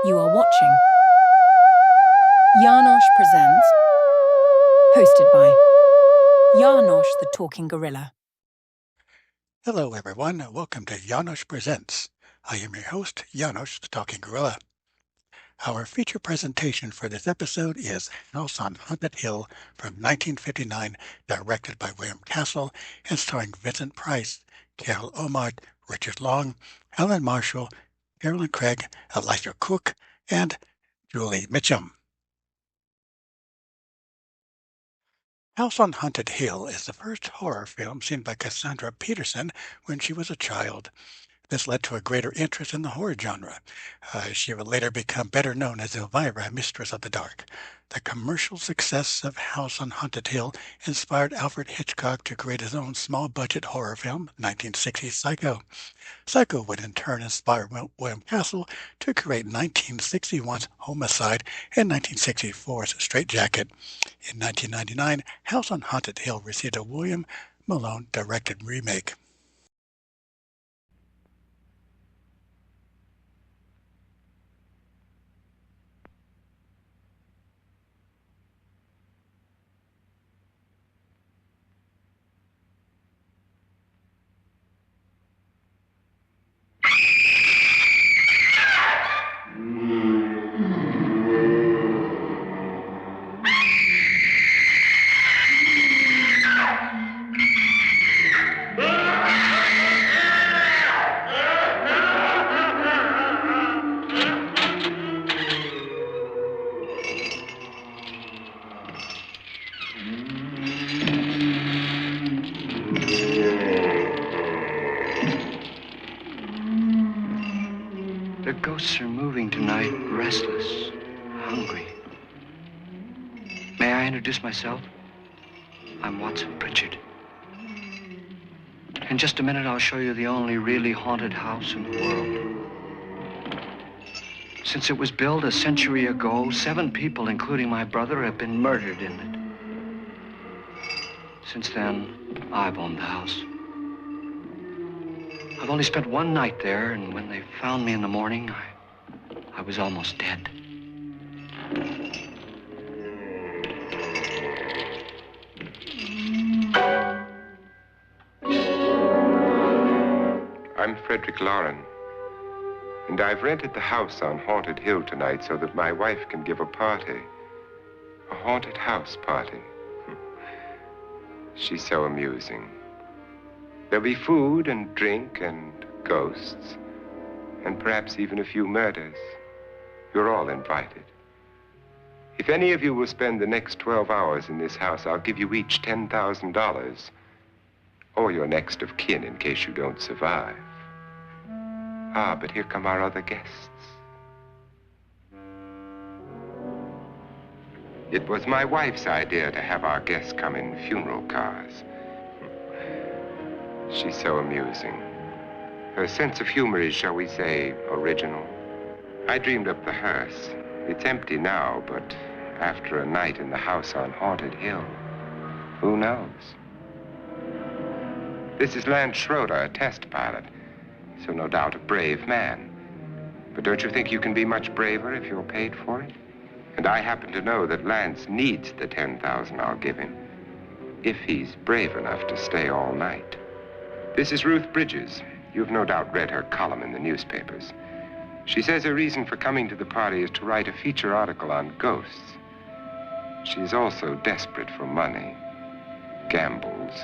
You are watching János Presents, hosted by János the Talking Gorilla. Hello everyone, welcome to János Presents. I am your host, János the Talking Gorilla. Our feature presentation for this episode is House on Haunted Hill from 1959, directed by William Castle and starring Vincent Price, Carol Omart, Richard Long, Helen Marshall, Carolyn Craig, Elijah Cook, and Julie Mitchum. House on Haunted Hill is the first horror film seen by Cassandra Peterson when she was a child. This led to a greater interest in the horror genre. She would later become better known as Elvira, Mistress of the Dark. The commercial success of House on Haunted Hill inspired Alfred Hitchcock to create his own small-budget horror film, 1960's Psycho. Psycho would in turn inspire William Castle to create 1961's Homicide and 1964's Straitjacket. In 1999, House on Haunted Hill received a William Malone-directed remake. The ghosts are moving tonight, restless, hungry. May I introduce myself? I'm Watson Pritchard. In just a minute, I'll show you the only really haunted house in the world. Since it was built a century ago, 7 people, including my brother, have been murdered in it. Since then, I've owned the house. I've only spent one night there, and when they found me in the morning, I was almost dead. I'm Frederick Lauren, and I've rented the house on Haunted Hill tonight so that my wife can give a party. A haunted house party. She's so amusing. There'll be food and drink and ghosts, and perhaps even a few murders. You're all invited. If any of you will spend the next 12 hours in this house, I'll give you each $10,000, or your next of kin in case you don't survive. Ah, but here come our other guests. It was my wife's idea to have our guests come in funeral cars. She's so amusing. Her sense of humor is, shall we say, original. I dreamed up the hearse. It's empty now, but after a night in the house on Haunted Hill, who knows? This is Lance Schroeder, a test pilot, so no doubt a brave man. But don't you think you can be much braver if you're paid for it? And I happen to know that Lance needs the $10,000 I'll give him, if he's brave enough to stay all night. This is Ruth Bridges. You've no doubt read her column in the newspapers. She says her reason for coming to the party is to write a feature article on ghosts. She's also desperate for money, gambles.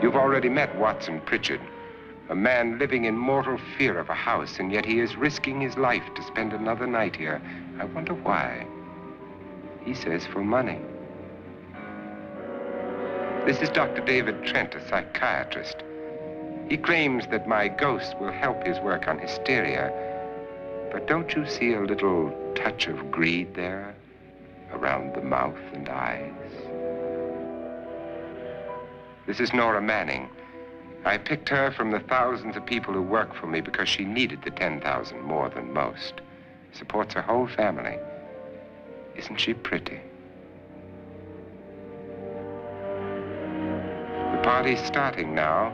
You've already met Watson Pritchard, a man living in mortal fear of a house, and yet he is risking his life to spend another night here. I wonder why. He says for money. This is Dr. David Trent, a psychiatrist. He claims that my ghost will help his work on hysteria. But don't you see a little touch of greed there around the mouth and eyes? This is Nora Manning. I picked her from the thousands of people who work for me because she needed the $10,000 more than most. Supports her whole family. Isn't she pretty? The party's starting now,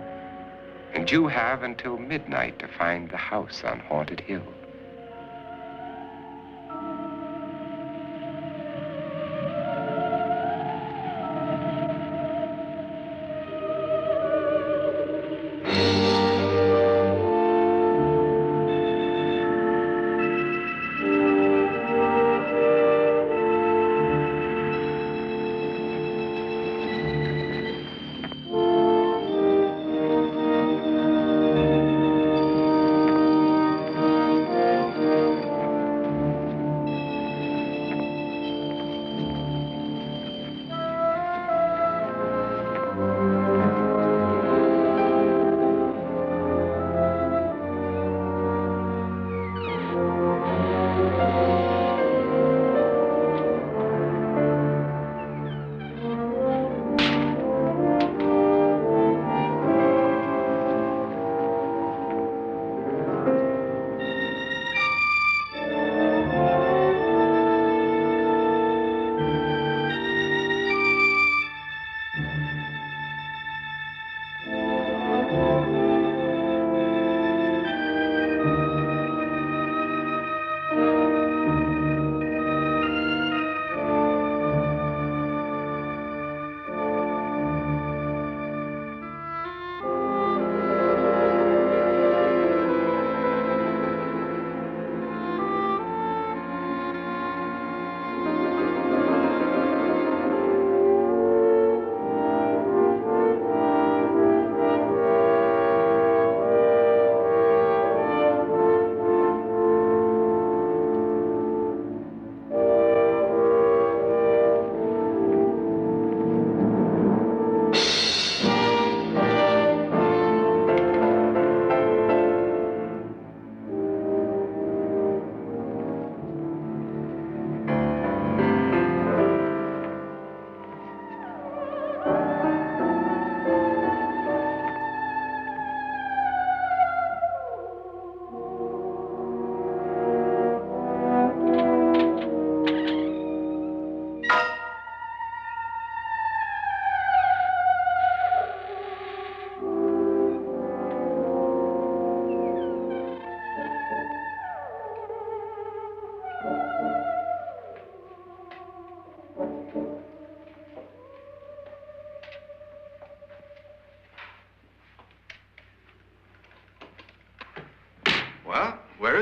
and you have until midnight to find the house on Haunted Hill.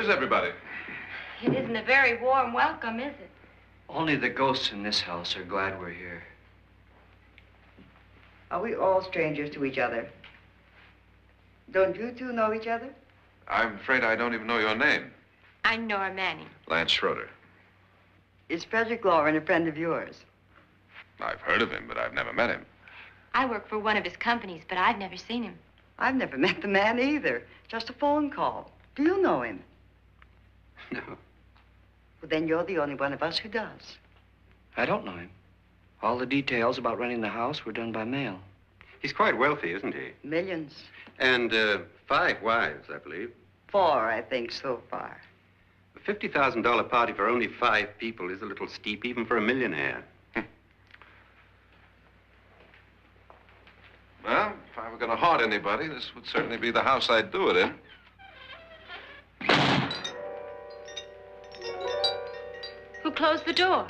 Where's everybody? It isn't a very warm welcome, is it? Only the ghosts in this house are glad we're here. Are we all strangers to each other? Don't you two know each other? I'm afraid I don't even know your name. I'm Nora Manning. Lance Schroeder. Is Frederick Lauren a friend of yours? I've heard of him, but I've never met him. I work for one of his companies, but I've never seen him. I've never met the man either. Just a phone call. Do you know him? No, Well, then you're the only one of us who does. I don't know him. All the details about renting the house were done by mail. He's quite wealthy, isn't he? Millions. And 5 wives, I believe. 4, I think, so far. A $50,000 party for only 5 people is a little steep, even for a millionaire. Well, if I were going to haunt anybody, this would certainly be the house I'd do it in. Who closed the door?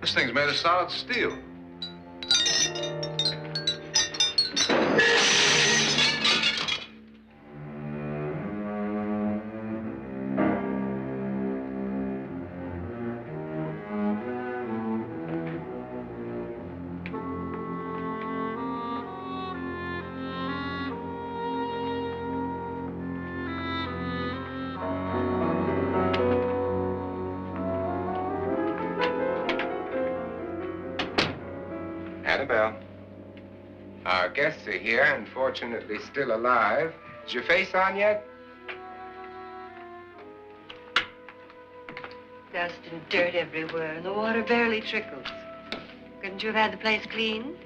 This thing's made of solid steel. Annabelle. Our guests are here, unfortunately still alive. Is your face on yet? Dust and dirt everywhere, and the water barely trickles. Couldn't you have had the place cleaned?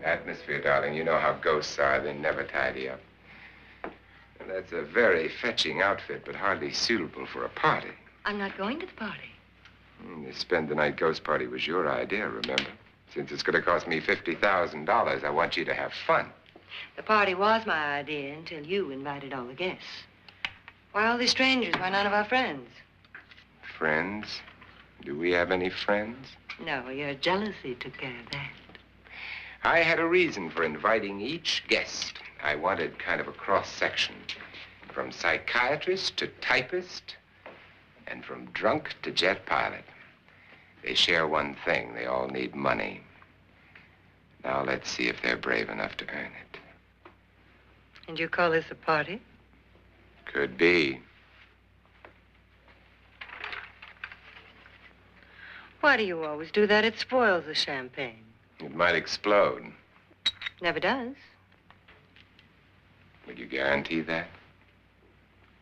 Atmosphere, darling. You know how ghosts are. They never tidy up. And that's a very fetching outfit, but hardly suitable for a party. I'm not going to the party. The spend-the-night ghost party was your idea, remember? Since it's going to cost me $50,000, I want you to have fun. The party was my idea until you invited all the guests. Why all these strangers? Why none of our friends? Friends? Do we have any friends? No, your jealousy took care of that. I had a reason for inviting each guest. I wanted kind of a cross-section. From psychiatrist to typist, and from drunk to jet pilot. They share one thing. They all need money. Now let's see if they're brave enough to earn it. And you call this a party? Could be. Why do you always do that? It spoils the champagne. It might explode. Never does. Would you guarantee that?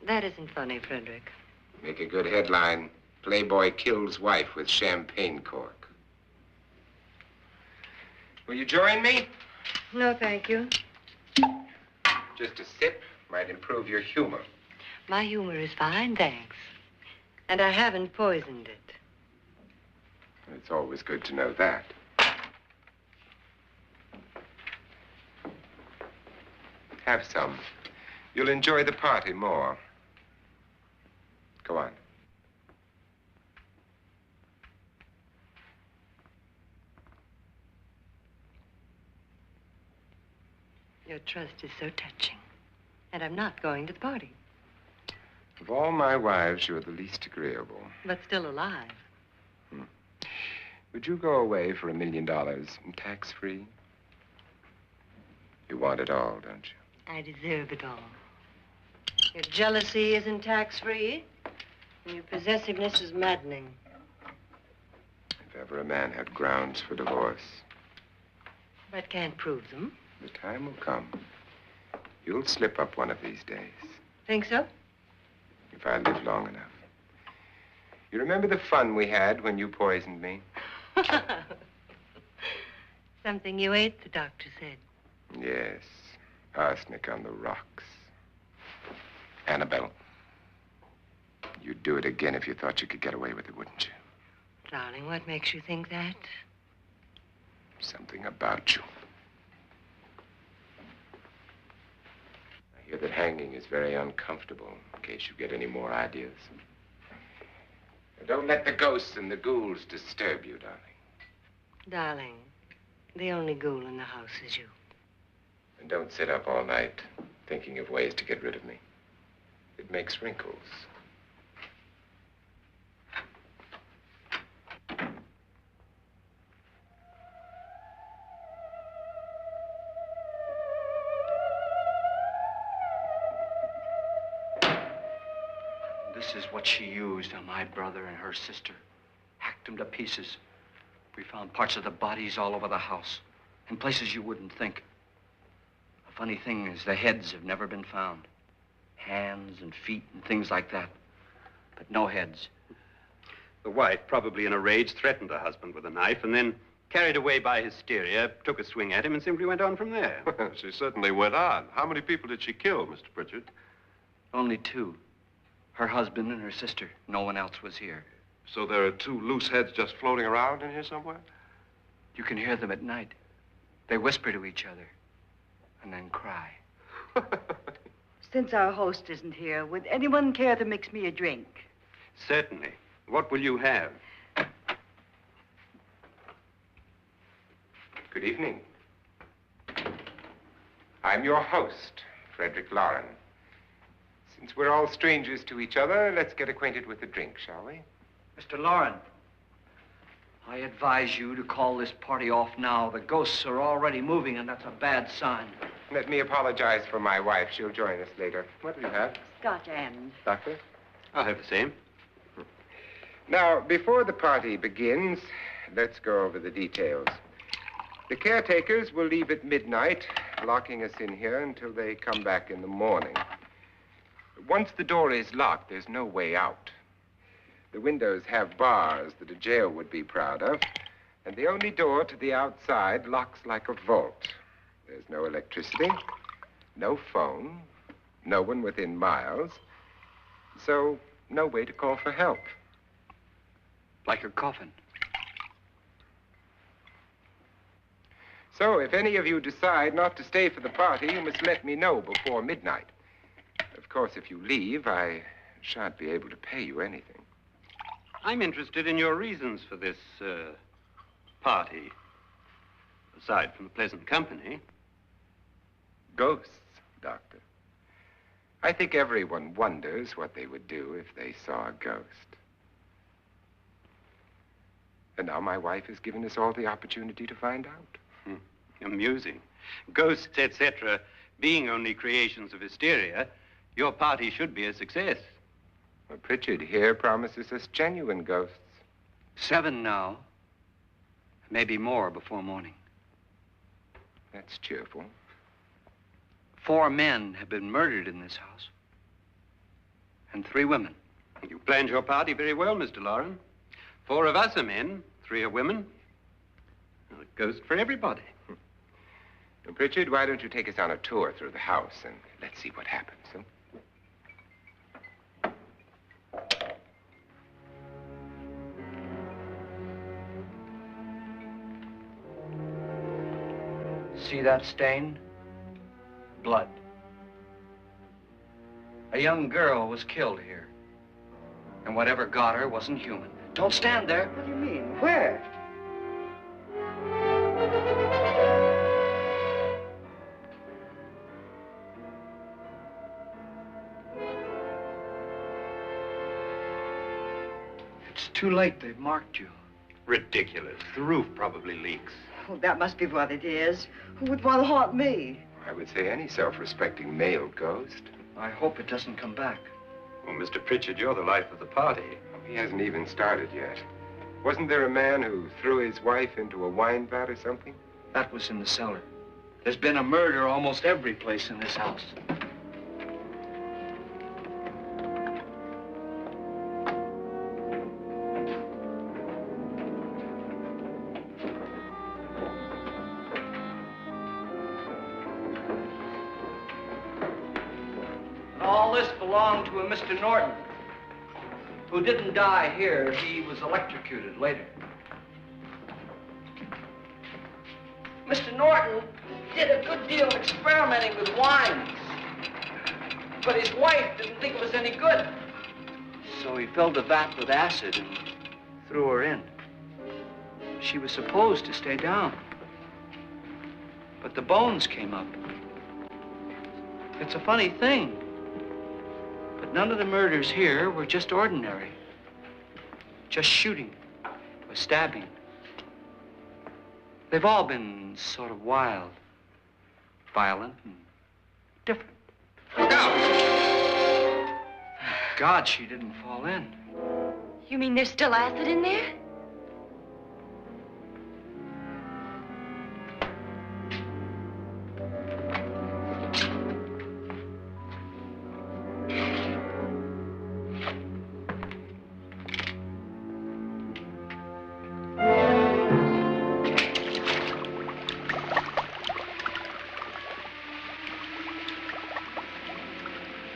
That isn't funny, Frederick. Make a good headline. Playboy kills wife with champagne cork. Will you join me? No, thank you. Just a sip might improve your humor. My humor is fine, thanks. And I haven't poisoned it. It's always good to know that. Have some. You'll enjoy the party more. Go on. Your trust is so touching. And I'm not going to the party. Of all my wives, you're the least agreeable. But still alive. Would you go away for $1 million tax-free? You want it all, don't you? I deserve it all. Your jealousy isn't tax-free. And your possessiveness is maddening. If ever a man had grounds for divorce, But can't prove them. the time will come. You'll slip up one of these days, Think so? if I live long enough. You remember the fun we had when you poisoned me? Something you ate, the doctor said. Yes, arsenic on the rocks. Annabelle, you'd do it again if you thought you could get away with it, wouldn't you? Darling, what makes you think that? Something about you. I hear that hanging is very uncomfortable, in case you get any more ideas. Don't let the ghosts and the ghouls disturb you, darling. Darling, the only ghoul in the house is you. And don't sit up all night thinking of ways to get rid of me. It makes wrinkles. This is what she used on my brother and her sister. Hacked them to pieces. We found parts of the bodies all over the house, in places you wouldn't think. The funny thing is the heads have never been found. Hands and feet and things like that. But no heads. The wife, probably in a rage, threatened her husband with a knife and then, carried away by hysteria, took a swing at him and simply went on from there. She certainly went on. How many people did she kill, Mr. Pritchard? Only two. Her husband and her sister. No one else was here. So there are two loose heads just floating around in here somewhere? You can hear them at night. They whisper to each other and then cry. Since our host isn't here, would anyone care to mix me a drink? Certainly. What will you have? Good evening. I'm your host, Frederick Lauren. Since we're all strangers to each other, let's get acquainted with a drink, shall we? Mr. Lauren, I advise you to call this party off now. The ghosts are already moving, and that's a bad sign. Let me apologize for my wife. She'll join us later. What do you have? Scotch and. Doctor? I'll have the same. Now, before the party begins, let's go over the details. The caretakers will leave at midnight, locking us in here until they come back in the morning. Once the door is locked, there's no way out. The windows have bars that a jail would be proud of, and the only door to the outside locks like a vault. There's no electricity, no phone, no one within miles, so no way to call for help. Like a coffin. So if any of you decide not to stay for the party, you must let me know before midnight. Of course, if you leave, I shan't be able to pay you anything. I'm interested in your reasons for this, party. Aside from the pleasant company. Ghosts, Doctor. I think everyone wonders what they would do if they saw a ghost. And now my wife has given us all the opportunity to find out. Amusing. Ghosts, etc., being only creations of hysteria, your party should be a success. Well, Pritchard here promises us genuine ghosts. 7 now. Maybe more before morning. That's cheerful. 4 men have been murdered in this house. And 3 women. You planned your party very well, Mr. Lauren. 4 of us are men, 3 are women. A ghost for everybody. Now, Pritchard, why don't you take us on a tour through the house and let's see what happens, huh? See that stain? Blood. A young girl was killed here. And whatever got her wasn't human. Don't stand there. What do you mean? Where? It's too late. They've marked you. Ridiculous. The roof probably leaks. Oh, that must be what it is. Who would want to haunt me? I would say any self-respecting male ghost. I hope it doesn't come back. Well, Mr. Pritchard, you're the life of the party. He hasn't even started yet. Wasn't there a man who threw his wife into a wine vat or something? That was in the cellar. There's been a murder almost every place in this house. All this belonged to a Mr. Norton, who didn't die here. He was electrocuted later. Mr. Norton did a good deal of experimenting with wines, but his wife didn't think it was any good. So he filled the vat with acid and threw her in. She was supposed to stay down. But the bones came up. It's a funny thing. But none of the murders here were just ordinary. Just shooting or stabbing. They've all been sort of wild, violent, and different. Look out! God, she didn't fall in. You mean there's still acid in there?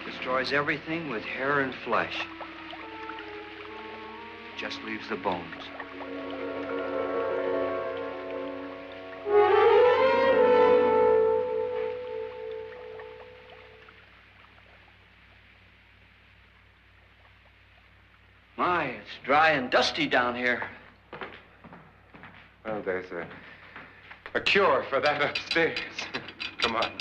Destroys everything with hair and flesh. Just leaves the bones. My, it's dry and dusty down here. Well, there's a cure for that upstairs. Come on.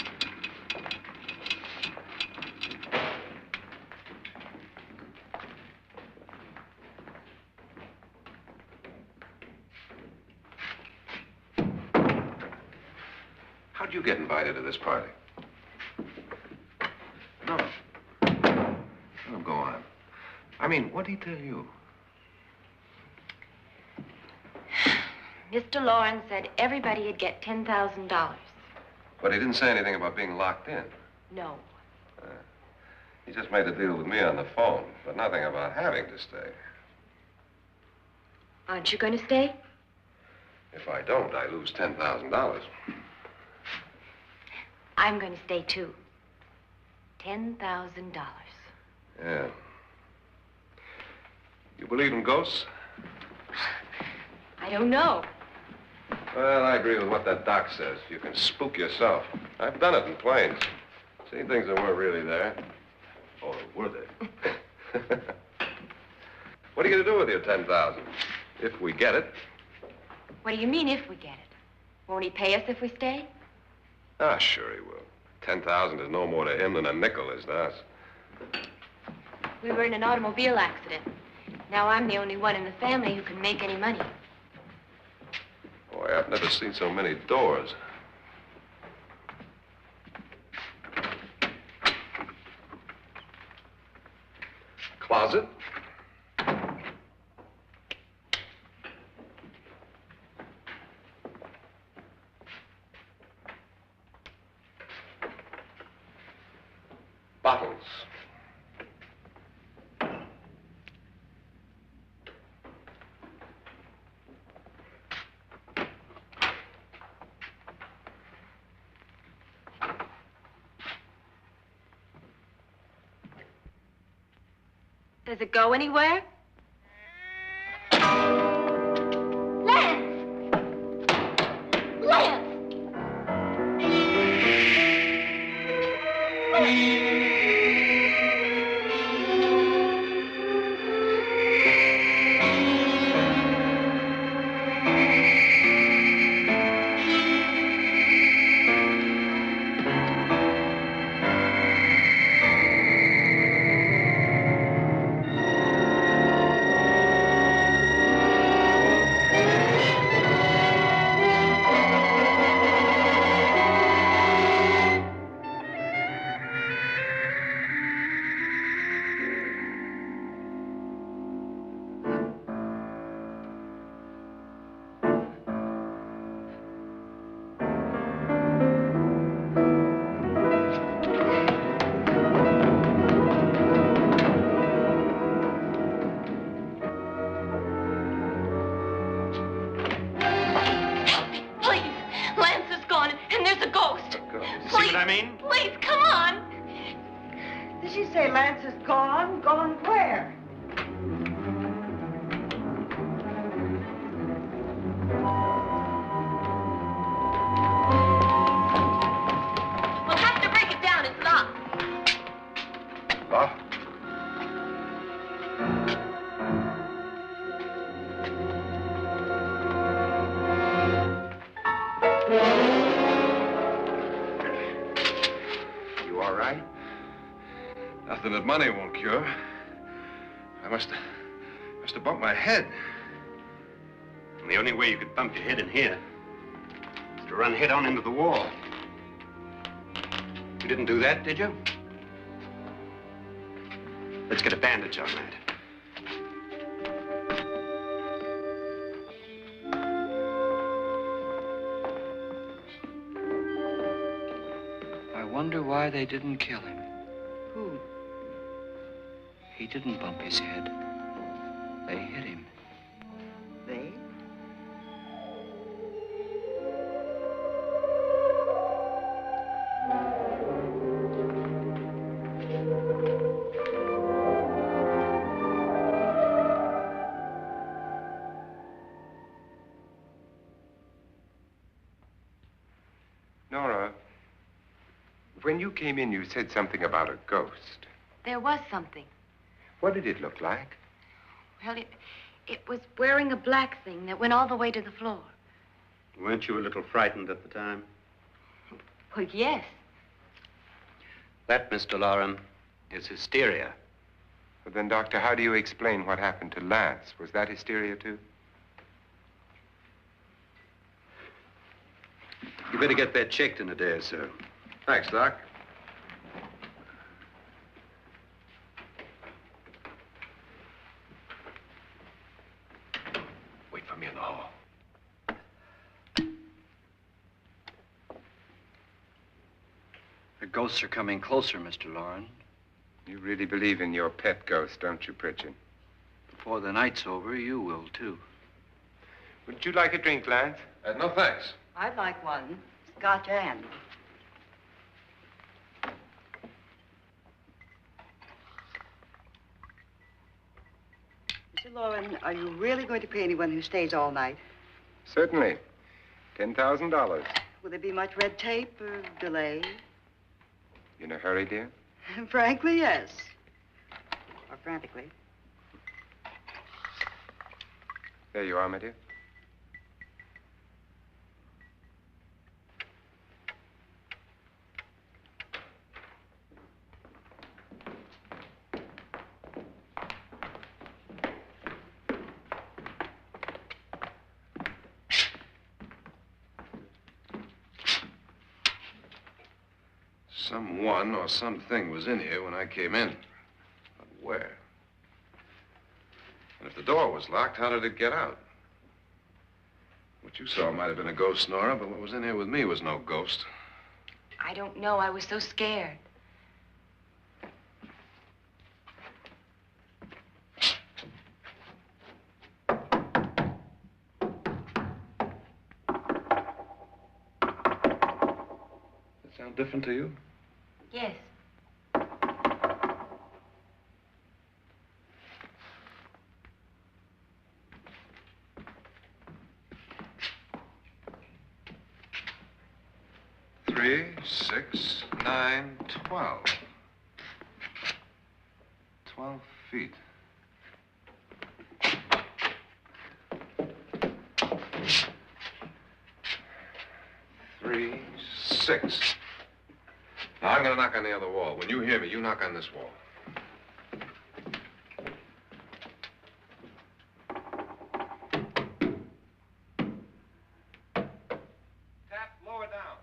How'd you get invited to this party? No. Oh, go on. I mean, what'd he tell you? Mr. Lawrence said everybody'd get $10,000. But he didn't say anything about being locked in. No. He just made the deal with me on the phone, but nothing about having to stay. Aren't you going to stay? If I don't, I lose $10,000. I'm going to stay, too. $10,000. Yeah. You believe in ghosts? I don't know. Well, I agree with what that doc says. You can spook yourself. I've done it in planes. Seen things that weren't really there. Or were they? What are you going to do with your $10,000? If we get it. What do you mean, if we get it? Won't he pay us if we stay? Ah, sure he will. 10,000 is no more to him than a nickel is to us. We were in an automobile accident. Now I'm the only one in the family who can make any money. Boy, I've never seen so many doors. Closet. Bottles. Does it go anywhere? Lance! Lance! Please, come on. Did she say Lance is gone? Gone where? We'll have to break it down. It's locked. Locked? Nothing that money won't cure. I must have bumped my head. And the only way you could bump your head in here is to run head on into the wall. You didn't do that, did you? Let's get a bandage on that. I wonder why they didn't kill him. Who? He didn't bump his head. They hit him. They? Nora, when you came in, you said something about a ghost. There was something. What did it look like? Well, it was wearing a black thing that went all the way to the floor. Weren't you a little frightened at the time? Well, yes. That, Mr. Loren, is hysteria. Well, then, Doctor, how do you explain what happened to Lance? Was that hysteria, too? You better get that checked in a day or so. Thanks, Doc. Wait for me in the hall. The ghosts are coming closer, Mr. Loren. You really believe in your pet ghost, don't you, Pritchard? Before the night's over, you will, too. Would you like a drink, Lance? No, thanks. I'd like one. Scotch and. Mr. Loren, are you really going to pay anyone who stays all night? Certainly. $10,000. Will there be much red tape or delay? You in a hurry, dear? Frankly, yes. Or frantically. There you are, my dear. Someone or something was in here when I came in. But where? And if the door was locked, how did it get out? What you saw might have been a ghost, Nora, but what was in here with me was no ghost. I don't know. I was so scared. Does that sound different to you? Yes. Three, 6, 9, 12. 12 feet. Three, 6. Now, I'm going to knock on the other wall. When you hear me, you knock on this wall. Tap lower down.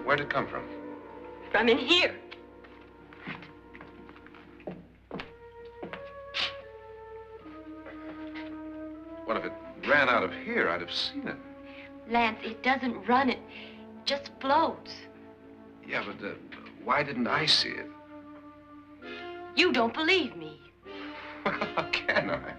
Where'd it come from? From in here. What if it ran out of here? I'd have seen it. Lance, it doesn't run. It just floats. Yeah, but why didn't I see it? You don't believe me. Well, how can I?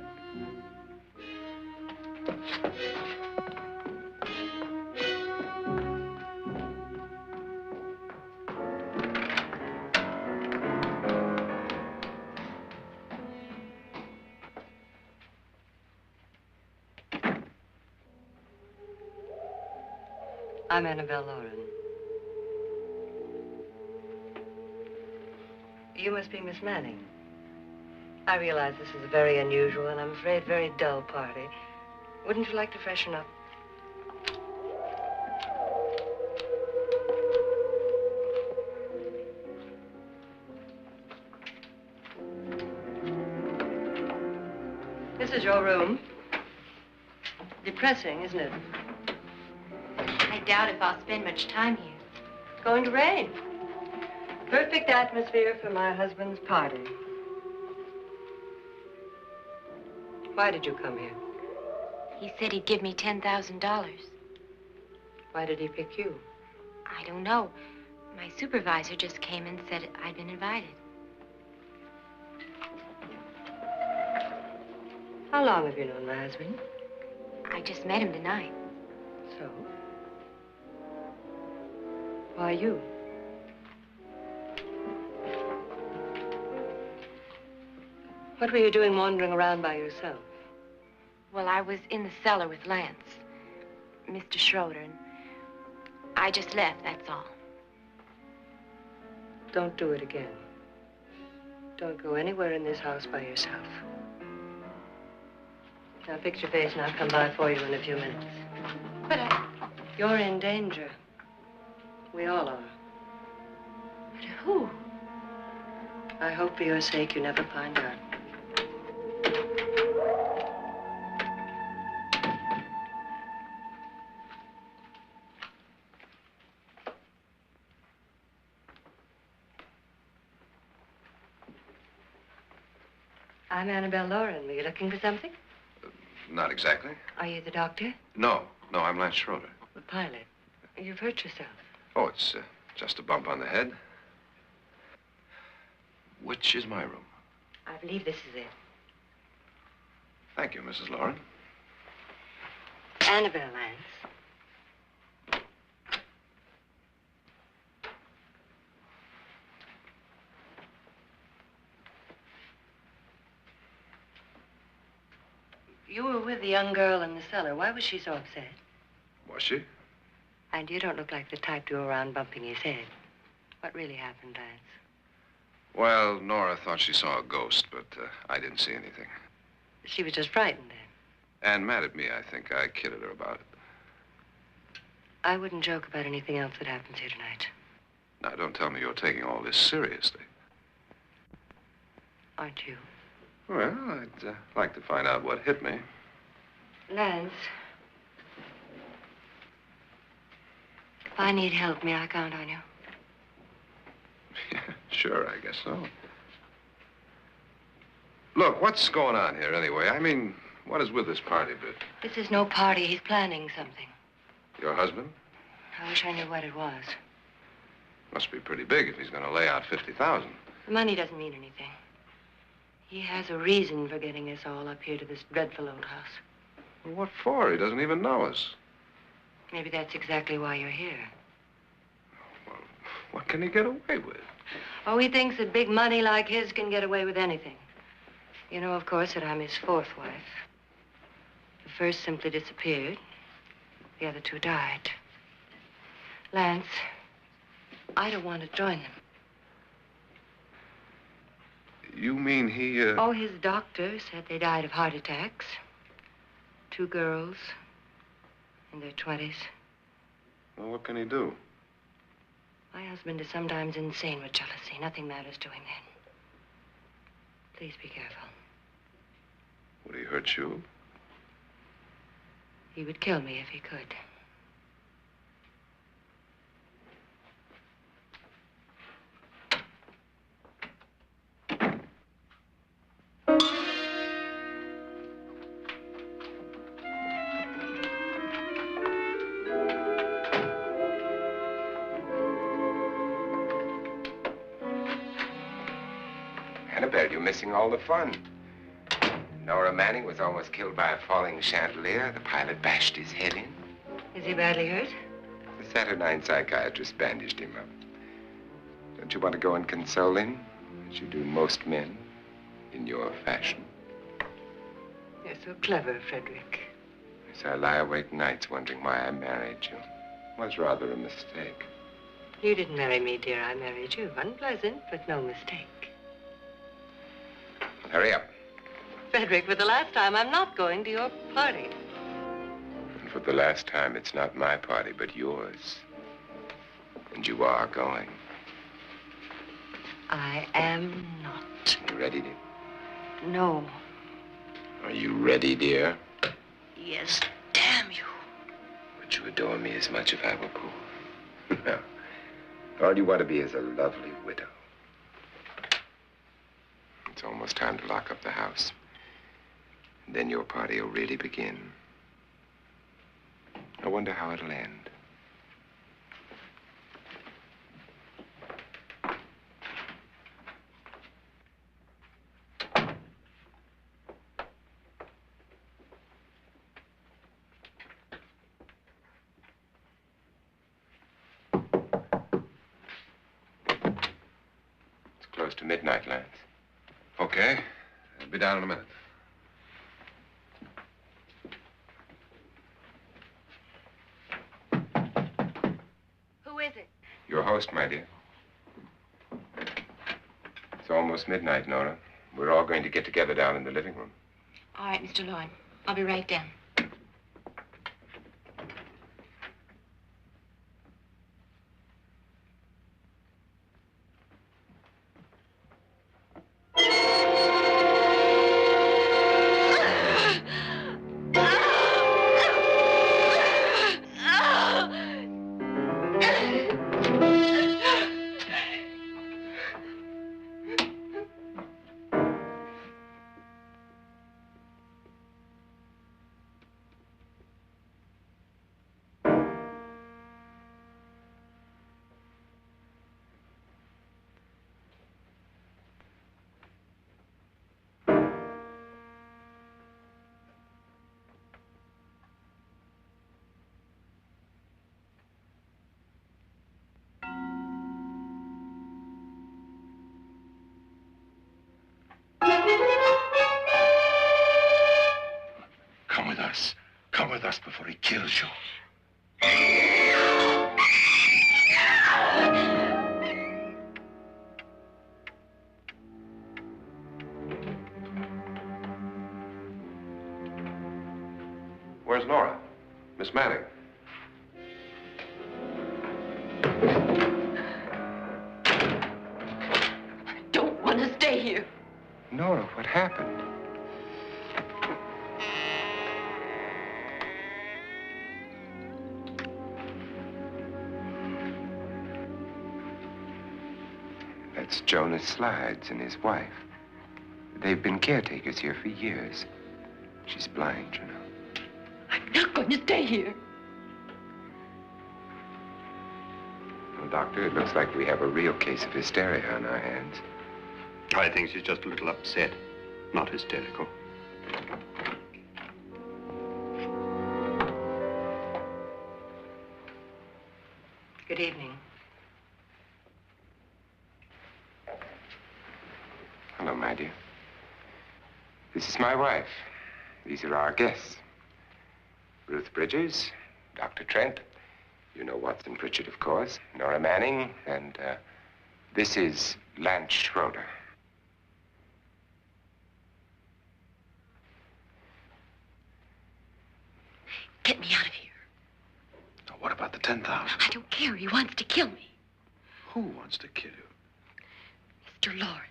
I'm Annabelle Lauren. You must be Miss Manning. I realize this is a very unusual and I'm afraid very dull party. Wouldn't you like to freshen up? This is your room. Depressing, isn't it? I doubt if I'll spend much time here. It's going to rain. Perfect atmosphere for my husband's party. Why did you come here? He said he'd give me $10,000. Why did he pick you? I don't know. My supervisor just came and said I'd been invited. How long have you known my husband? I just met him tonight. So? Why you? What were you doing wandering around by yourself? Well, I was in the cellar with Lance, Mr. Schroeder, and I just left, that's all. Don't do it again. Don't go anywhere in this house by yourself. Now fix your face and I'll come by for you in a few minutes. But You're in danger. We all are. But who? I hope for your sake you never find out. I'm Annabelle Lauren. Were you looking for something? Not exactly. Are you the doctor? No, I'm Lance Schroeder. The pilot. You've hurt yourself. Oh, it's just a bump on the head. Which is my room? I believe this is it. Thank you, Mrs. Lauren. Annabelle, Lance. You were with the young girl in the cellar. Why was she so upset? Was she? And you don't look like the type to go around bumping his head. What really happened, Lance? Well, Nora thought she saw a ghost, but I didn't see anything. She was just frightened then. And mad at me, I think. I kidded her about it. I wouldn't joke about anything else that happens here tonight. Now, don't tell me you're taking all this seriously. Aren't you? Well, I'd like to find out what hit me. Lance. If I need help, may I count on you? Yeah, sure, I guess so. Look, what's going on here anyway? I mean, what is with this party bit? This is no party. He's planning something. Your husband? I wish I knew what it was. Must be pretty big if he's going to lay out 50,000. The money doesn't mean anything. He has a reason for getting us all up here to this dreadful old house. Well, what for? He doesn't even know us. Maybe that's exactly why you're here. Well, what can he get away with? Oh, he thinks that big money like his can get away with anything. You know, of course, that I'm his fourth wife. The first simply disappeared. The other two died. Lance, I don't want to join them. You mean he, Oh, his doctor said they died of heart attacks. 2 girls in their 20s. Well, what can he do? My husband is sometimes insane with jealousy. Nothing matters to him then. Please be careful. Would he hurt you? He would kill me if he could. Annabelle, you're missing all the fun. Nora Manning was almost killed by a falling chandelier. The pilot bashed his head in. Is he badly hurt? The Saturnine psychiatrist bandaged him up. Don't you want to go and console him, as you do most men, in your fashion? You're so clever, Frederick. As I lie awake nights wondering why I married you. was rather a mistake. You didn't marry me, dear. I married you. Unpleasant, but no mistake. Hurry up. Frederick, for the last time, I'm not going to your party. And for the last time, it's not my party, but yours. And you are going. I am not. You ready, dear? No. Are you ready, dear? Yes, damn you. Would you adore me as much if I were poor? No. All you want to be is a lovely widow. It's almost time to lock up the house. And then your party will really begin. I wonder how it'll end. It's close to midnight, Lance. Okay. I'll be down in a minute. Who is it? Your host, my dear. It's almost midnight, Nora. We're all going to get together down in the living room. All right, Mr. Lloyd. I'll be right down. Come with us. Come with us before he kills you. Where's Nora? Miss Manning. I don't want to stay here. Nora, what happened? That's Jonas Slides and his wife. They've been caretakers here for years. She's blind, you know. I'm not going to stay here. Well, Doctor, it looks like we have a real case of hysteria on our hands. I think she's just a little upset, not hysterical. Good evening. Hello, my dear. This is my wife. These are our guests. Ruth Bridges, Dr. Trent. You know Watson Pritchard, of course. Nora Manning, and this is Lance Schroeder. Get me out of here. Now, what about the 10,000? I don't care. He wants to kill me. Who wants to kill you? Mr. Lawrence.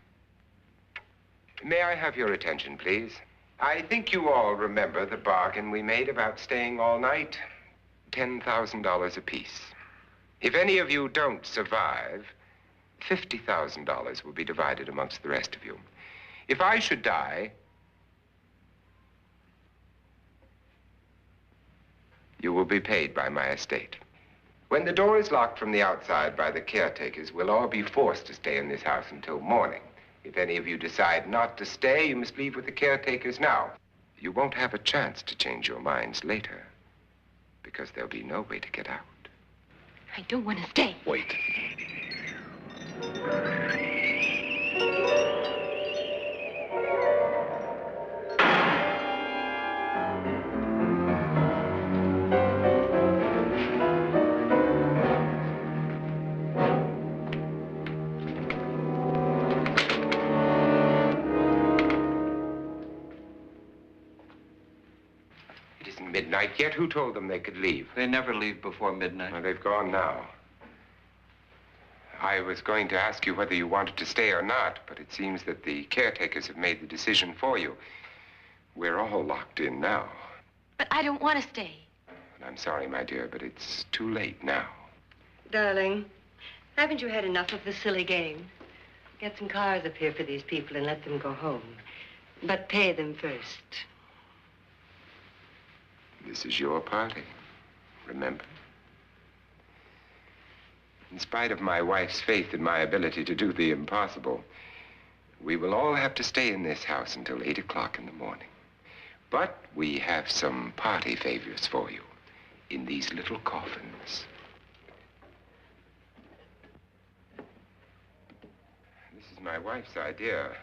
May I have your attention, please? I think you all remember the bargain we made about staying all night. $10,000 apiece. If any of you don't survive, $50,000 will be divided amongst the rest of you. If I should die, you will be paid by my estate. When the door is locked from the outside by the caretakers, we'll all be forced to stay in this house until morning. If any of you decide not to stay, you must leave with the caretakers now. You won't have a chance to change your minds later, because there'll be no way to get out. I don't want to stay. Wait. midnight yet? Who told them they could leave? They never leave before midnight. Well, they've gone now. I was going to ask you whether you wanted to stay or not, but it seems that the caretakers have made the decision for you. We're all locked in now. But I don't want to stay. And I'm sorry, my dear, but it's too late now. Darling, haven't you had enough of the silly game? Get some cars up here for these people and let them go home. But pay them first. This is your party, remember? In spite of my wife's faith in my ability to do the impossible, we will all have to stay in this house until 8 o'clock in the morning. But we have some party favors for you in these little coffins. This is my wife's idea.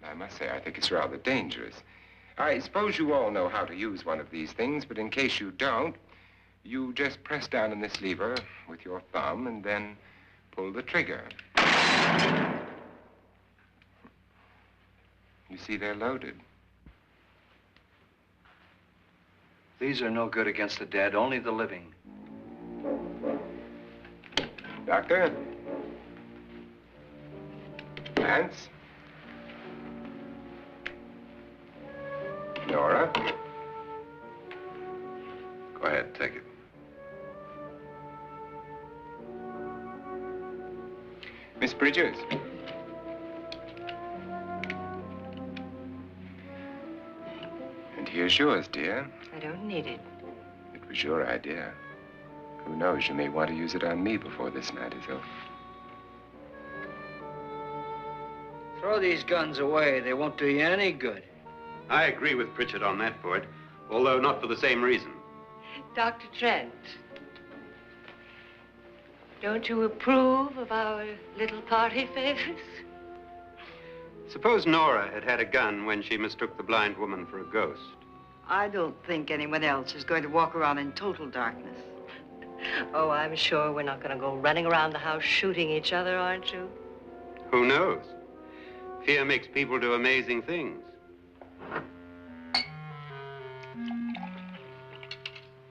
I must say, I think it's rather dangerous. I suppose you all know how to use one of these things, but in case you don't, you just press down on this lever with your thumb and then pull the trigger. You see, they're loaded. These are no good against the dead, only the living. Doctor? Lance? Nora? Go ahead, take it. Miss Bridges? And here's yours, dear. I don't need it. It was your idea. Who knows, you may want to use it on me before this night is over. Throw these guns away. They won't do you any good. I agree with Pritchard on that point, although not for the same reason. Dr. Trent, don't you approve of our little party favors? Suppose Nora had had a gun when she mistook the blind woman for a ghost. I don't think anyone else is going to walk around in total darkness. Oh, I'm sure we're not going to go running around the house shooting each other, aren't you? Who knows? Fear makes people do amazing things.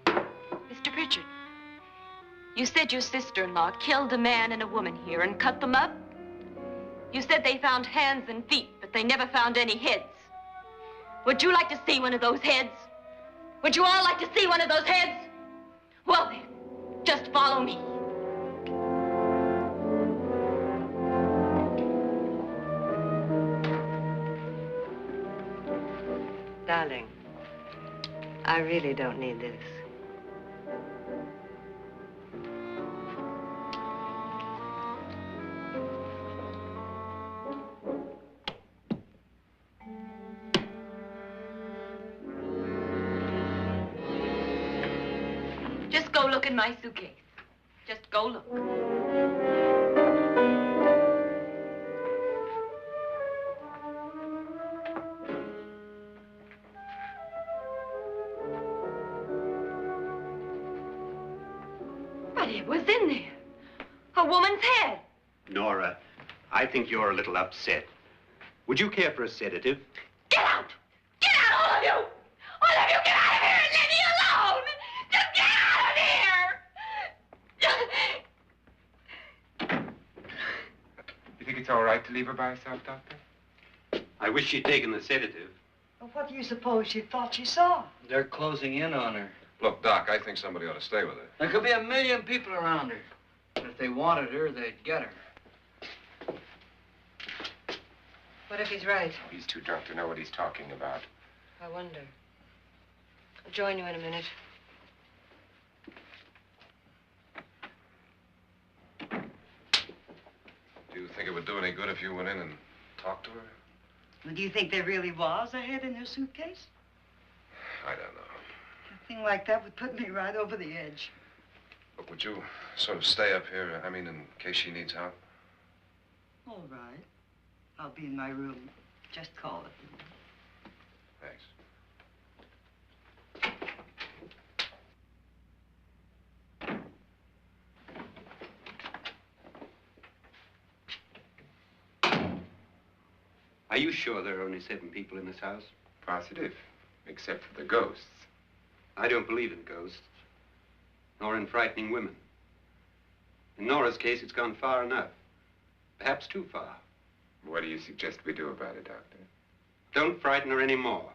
Mr. Pritchard, you said your sister-in-law killed a man and a woman here and cut them up? You said they found hands and feet, but they never found any heads. Would you like to see one of those heads? Would you all like to see one of those heads? Well then, just follow me. Darling, I really don't need this. Just go look in my suitcase. Just go look. But it was in there. A woman's head. Nora, I think you're a little upset. Would you care for a sedative? Get out! Get out, all of you! All of you, get out of here and leave me alone! Just get out of here! You think it's all right to leave her by herself, Doctor? I wish she'd taken the sedative. Well, what do you suppose she thought she saw? They're closing in on her. Look, Doc, I think somebody ought to stay with her. There could be 1,000,000 people around her. But if they wanted her, they'd get her. What if he's right? He's too drunk to know what he's talking about. I wonder. I'll join you in a minute. Do you think it would do any good if you went in and talked to her? Well, do you think there really was a head in her suitcase? I don't know. A thing like that would put me right over the edge. But would you sort of stay up here, I mean, in case she needs help? All right. I'll be in my room. Just call it. Thanks. Are you sure there are only 7 people in this house? Positive, except for the ghosts. I don't believe in ghosts, nor in frightening women. In Nora's case, it's gone far enough. Perhaps too far. What do you suggest we do about it, Doctor? Don't frighten her anymore.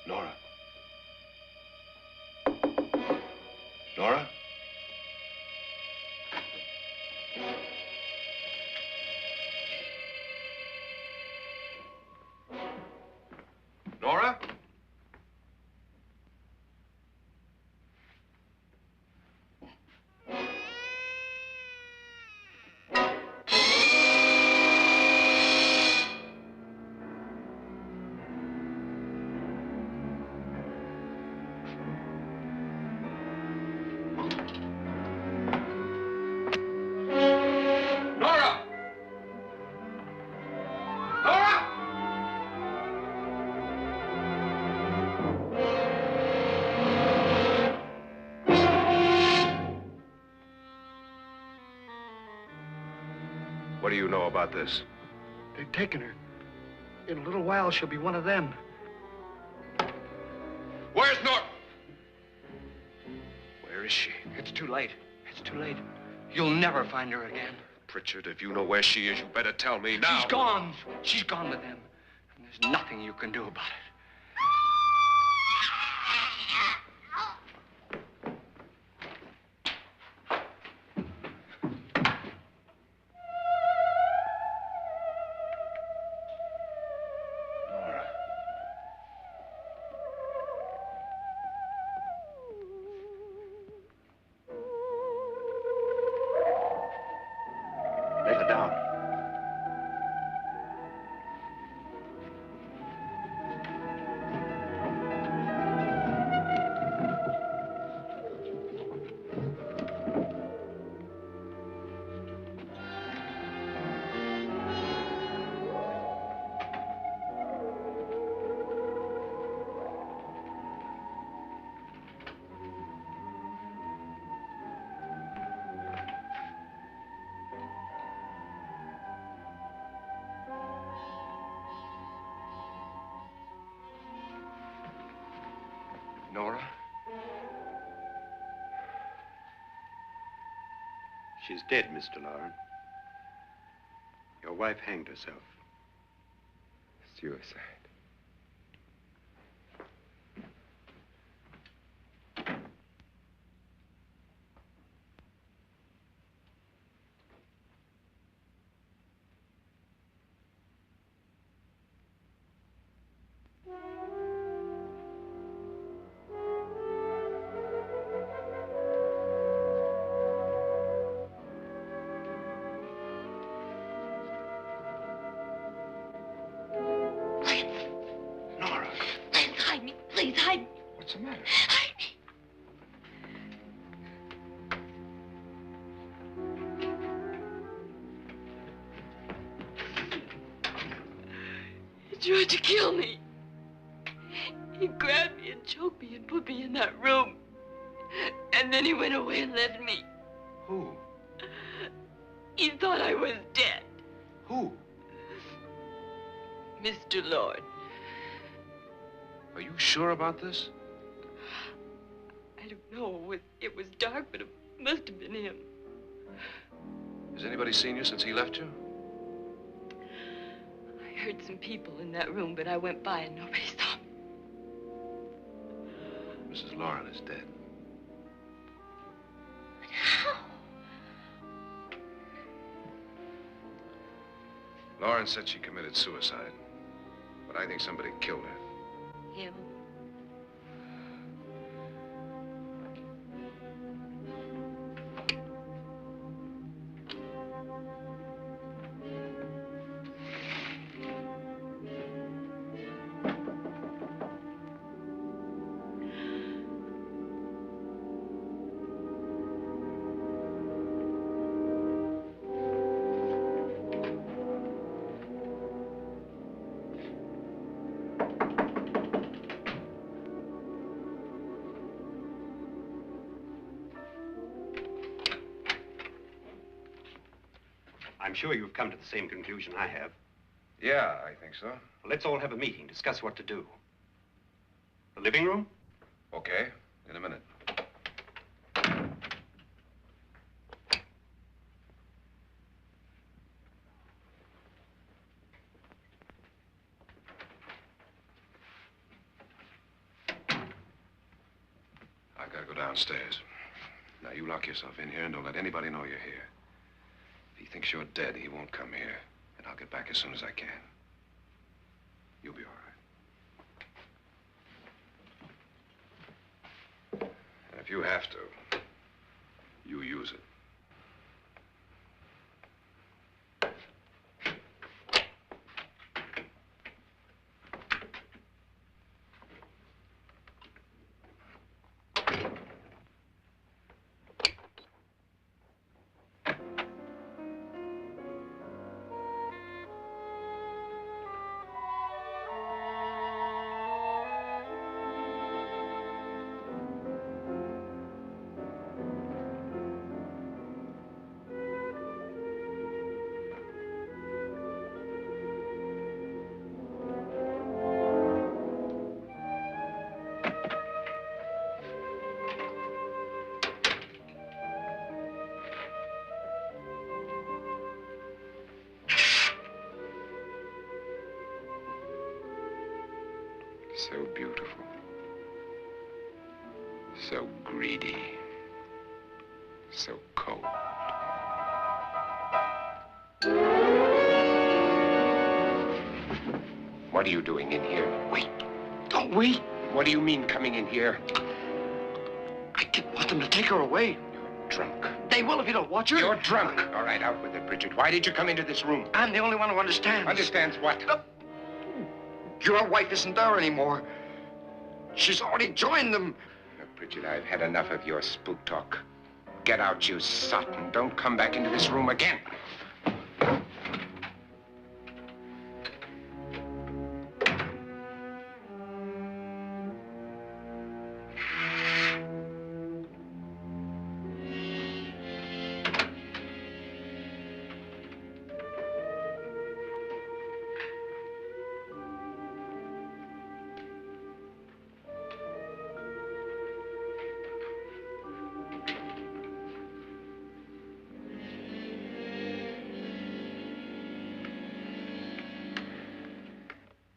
Nora? Nora? Nora? Nora! Nora! What do you know about this? They've taken her. In a little while, she'll be one of them. Where's Nora? Where is she? It's too late. It's too late. You'll never find her again. Pritchard, if you know where she is, you better tell me now. She's gone. She's gone with them. And there's nothing you can do about it. Nora. Let her down. Nora? She's dead, Mr. Lauren. Your wife hanged herself. Suicide. Nora, Hide me, please, hide me. what's the matter? Hide me. He tried to kill me. He grabbed me and choked me and put me in that room. And then he went away and left me. Who? He thought I was dead. Who? Mr. Lord. Are you sure about this? I don't know. It was dark, but it must have been him. Has anybody seen you since he left you? I heard some people in that room, but I went by and nobody saw me. Mrs. Lauren is dead. But how? Lauren said she committed suicide, but I think somebody killed her. Him? I'm sure you've come to the same conclusion I have. Yeah, I think so. Well, let's all have a meeting, discuss what to do. The living room? Okay, in a minute. I gotta go downstairs. Now, you lock yourself in here and don't let anybody know you're here. If he thinks you're dead, he won't come here. And I'll get back as soon as I can. You'll be all right. And if you have to, you use it. So beautiful. So greedy. So cold. What are you doing in here? Wait. Don't wait. What do you mean coming in here? I didn't want them to take her away. You're drunk. They will if you don't watch her. You're drunk. All right, out with it, Bridget. Why did you come into this room? I'm the only one who understands. Understands what? Your wife isn't there anymore. She's already joined them. Look, Bridget, I've had enough of your spook talk. Get out, you sot, and don't come back into this room again.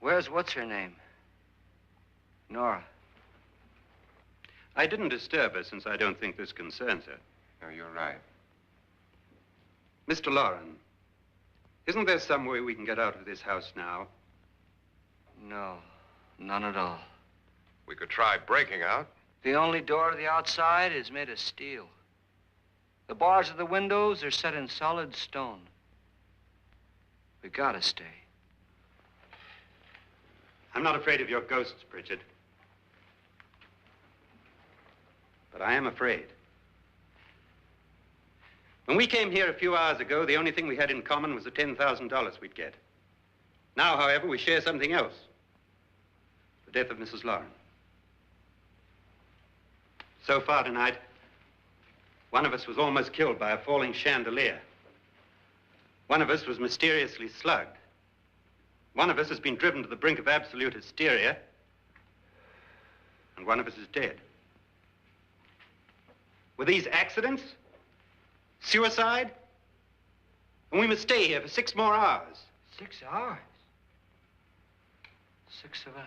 Where's what's-her-name? Nora. I didn't disturb her since I don't think this concerns her. No, you're right. Mr. Loren, isn't there some way we can get out of this house now? No, none at all. We could try breaking out. The only door to the outside is made of steel. The bars of the windows are set in solid stone. We gotta stay. I'm not afraid of your ghosts, Bridget. But I am afraid. When we came here a few hours ago, the only thing we had in common was the $10,000 we'd get. Now, however, we share something else. The death of Mrs. Loren. So far tonight, one of us was almost killed by a falling chandelier. One of us was mysteriously slugged. One of us has been driven to the brink of absolute hysteria, and one of us is dead. Were these accidents? Suicide? And we must stay here for 6 more hours. 6 hours? 6 of us.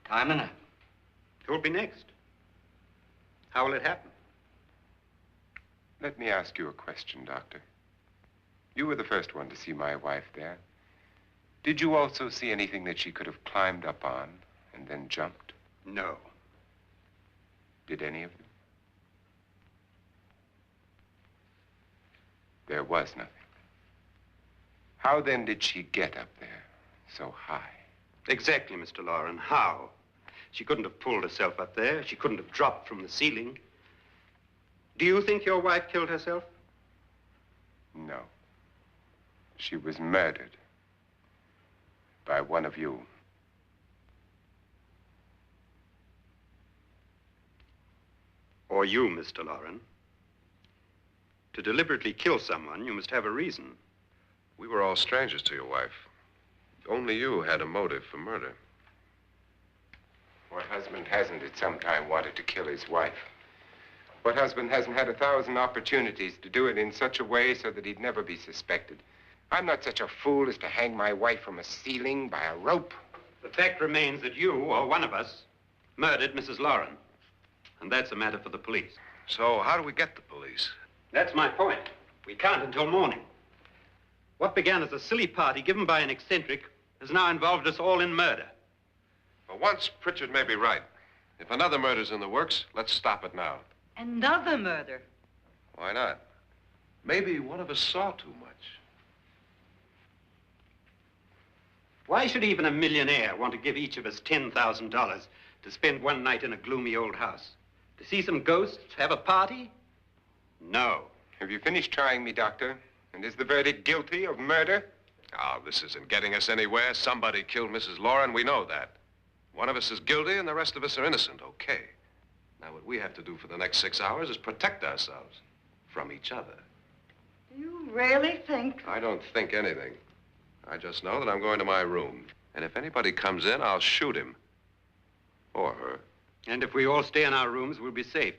Time enough. Who will be next? How will it happen? Let me ask you a question, Doctor. You were the first one to see my wife there. Did you also see anything that she could have climbed up on and then jumped? No. Did any of you? There was nothing. How then did she get up there so high? Exactly, Mr. Loren. How? She couldn't have pulled herself up there. She couldn't have dropped from the ceiling. Do you think your wife killed herself? No. She was murdered by one of you. Or you, Mr. Loren. To deliberately kill someone, you must have a reason. We were all strangers to your wife. Only you had a motive for murder. What husband hasn't at some time wanted to kill his wife? What husband hasn't had 1,000 opportunities to do it in such a way so that he'd never be suspected? I'm not such a fool as to hang my wife from a ceiling by a rope. The fact remains that you, or one of us, murdered Mrs. Lauren. And that's a matter for the police. So how do we get the police? That's my point. We can't until morning. What began as a silly party given by an eccentric has now involved us all in murder. For once, Pritchard may be right. If another murder's in the works, let's stop it now. Another murder? Why not? Maybe one of us saw too much. Why should even a millionaire want to give each of us $10,000 to spend one night in a gloomy old house? To see some ghosts, have a party? No. Have you finished trying me, Doctor? And is the verdict guilty of murder? Oh, this isn't getting us anywhere. Somebody killed Mrs. Lauren. We know that. One of us is guilty and the rest of us are innocent. Okay. Now, what we have to do for the next 6 hours is protect ourselves from each other. You really think? I don't think anything. I just know that I'm going to my room. And if anybody comes in, I'll shoot him. Or her. And if we all stay in our rooms, we'll be safe.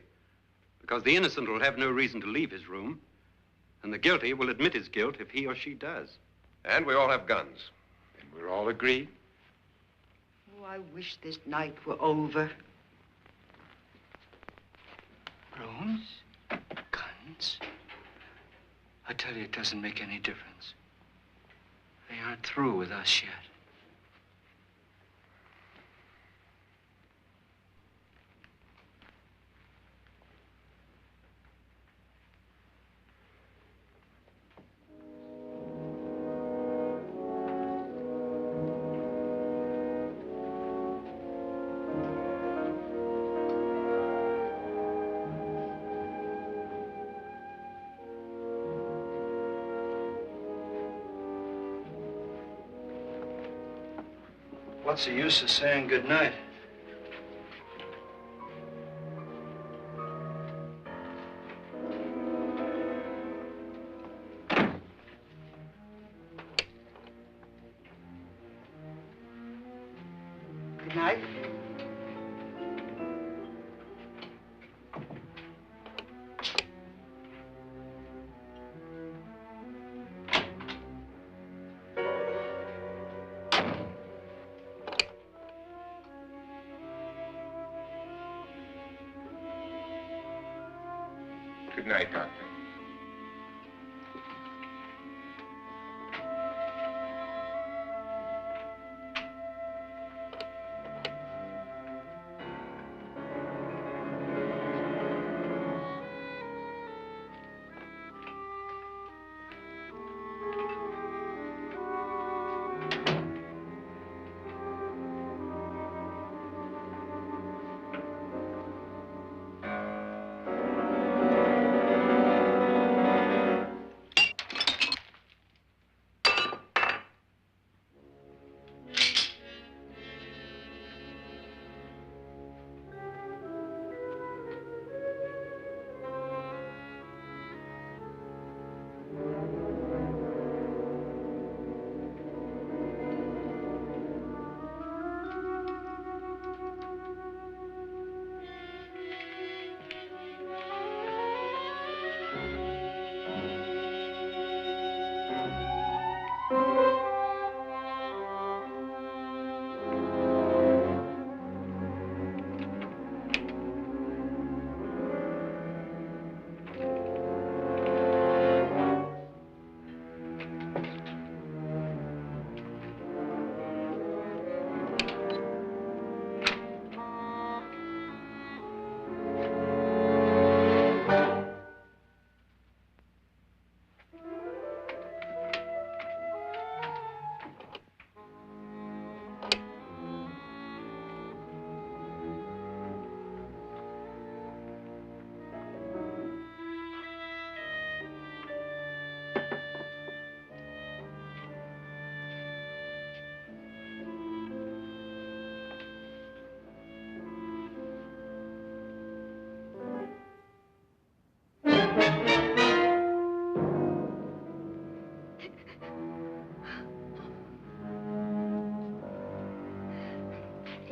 Because the innocent will have no reason to leave his room. And the guilty will admit his guilt if he or she does. And we all have guns. And we're all agreed? Oh, I wish this night were over. Rooms? Guns? I tell you, it doesn't make any difference. They aren't through with us yet. What's the use of saying goodnight? Good night. Good night, Doctor.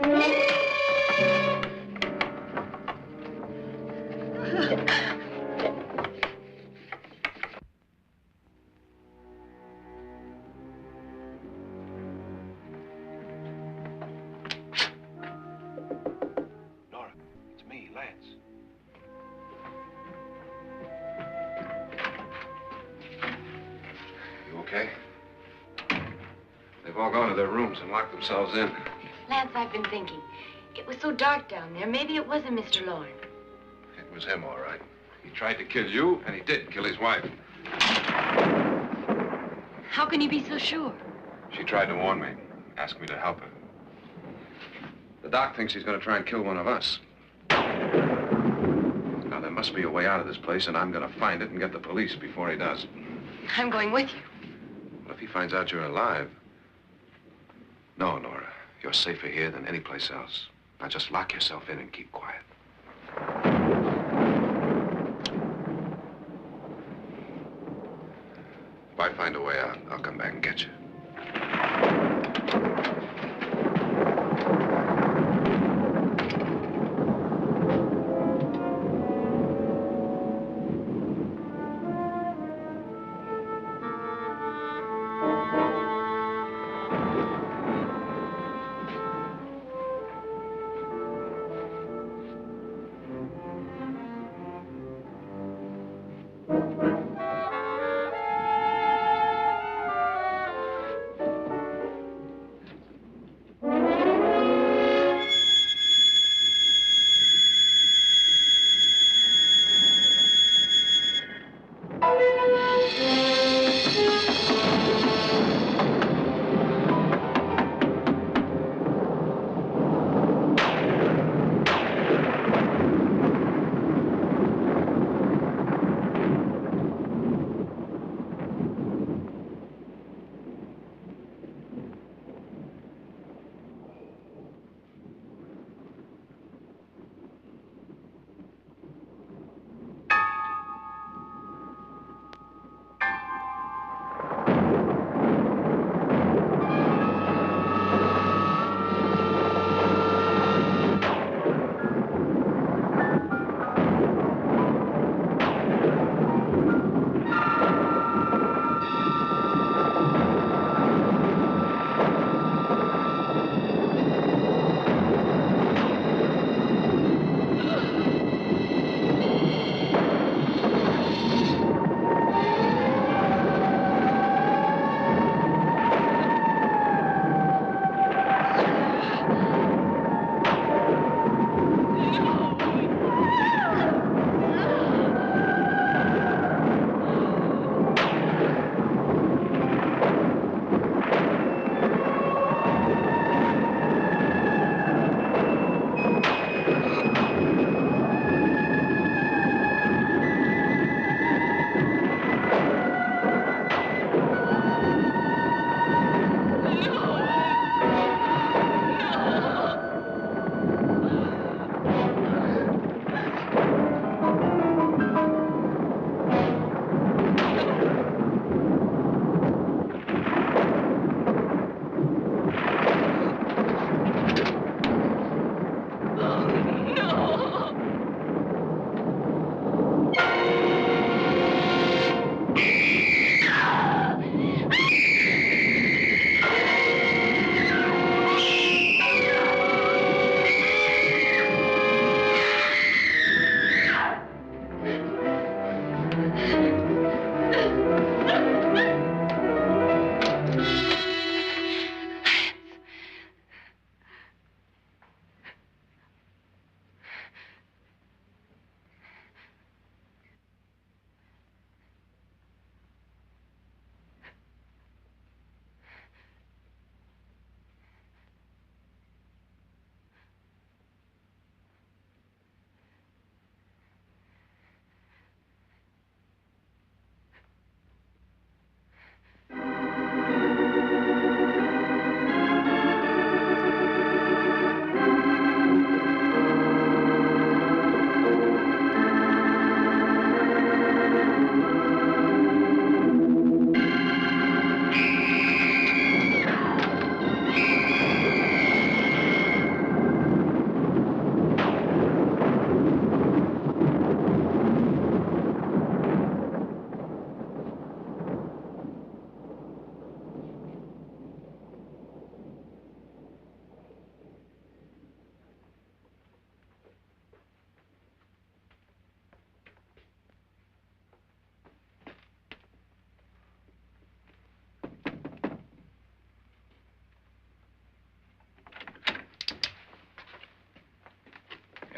Nora, it's me, Lance. You okay? They've all gone to their rooms and locked themselves in. Lance, I've been thinking. It was so dark down there. Maybe it wasn't Mr. Lorne. It was him, all right. He tried to kill you, and he did kill his wife. How can you be so sure? She tried to warn me, asked me to help her. The doc thinks he's going to try and kill one of us. Now, there must be a way out of this place, and I'm going to find it and get the police before he does. I'm going with you. What if he finds out you're alive? No, Nora. You're safer here than any place else. Now just lock yourself in and keep quiet. If I find a way out, I'll come back and get you.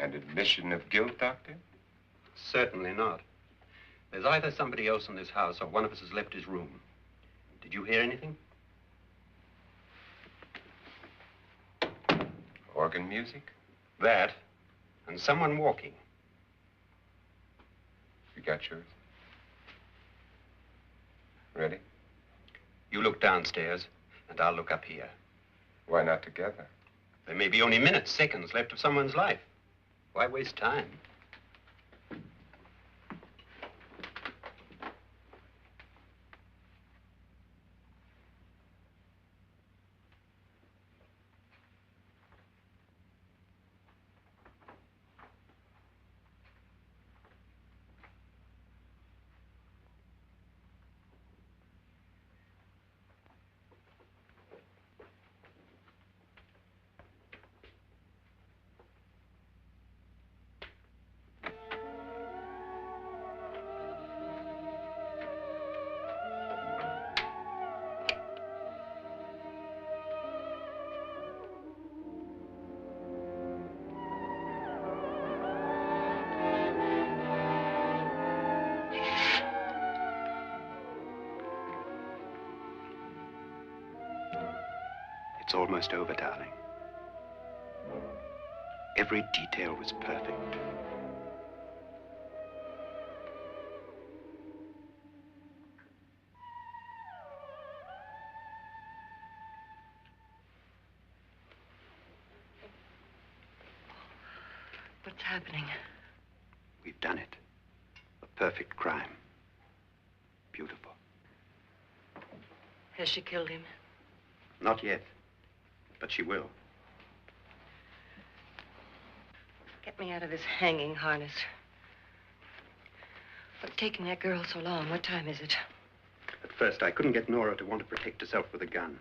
And admission of guilt, Doctor? Certainly not. There's either somebody else in this house or one of us has left his room. Did you hear anything? Organ music? That, and someone walking. You got yours? Ready? You look downstairs, and I'll look up here. Why not together? There may be only minutes, seconds left of someone's life. Why waste time? It's almost over, darling. Every detail was perfect. What's happening? We've done it. A perfect crime. Beautiful. Has she killed him? Not yet, but she will. Get me out of this hanging harness. What's taking that girl so long? What time is it? At first, I couldn't get Nora to want to protect herself with a gun.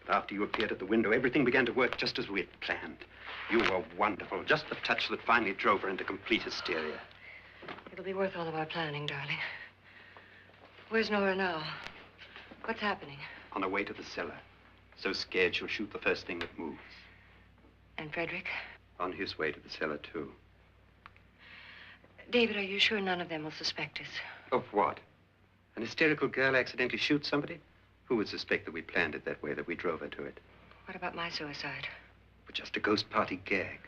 But after you appeared at the window, everything began to work just as we had planned. You were wonderful. Just the touch that finally drove her into complete hysteria. It'll be worth all of our planning, darling. Where's Nora now? What's happening? On her way to the cellar. So scared she'll shoot the first thing that moves. And Frederick? On his way to the cellar, too. David, are you sure none of them will suspect us? Of what? An hysterical girl accidentally shoots somebody? Who would suspect that we planned it that way, that we drove her to it? What about my suicide? But just a ghost party gag.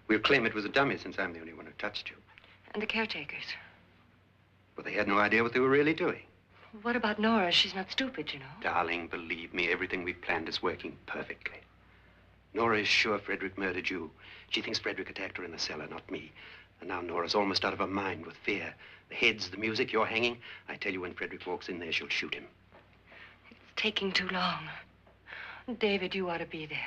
We'll claim it was a dummy since I'm the only one who touched you. And the caretakers? Well, they had no idea what they were really doing. What about Nora? She's not stupid, you know. Darling, believe me, everything we planned is working perfectly. Nora is sure Frederick murdered you. She thinks Frederick attacked her in the cellar, not me. And now Nora's almost out of her mind with fear. The heads, the music, you're hanging. I tell you, when Frederick walks in there, she'll shoot him. It's taking too long. David, you ought to be there.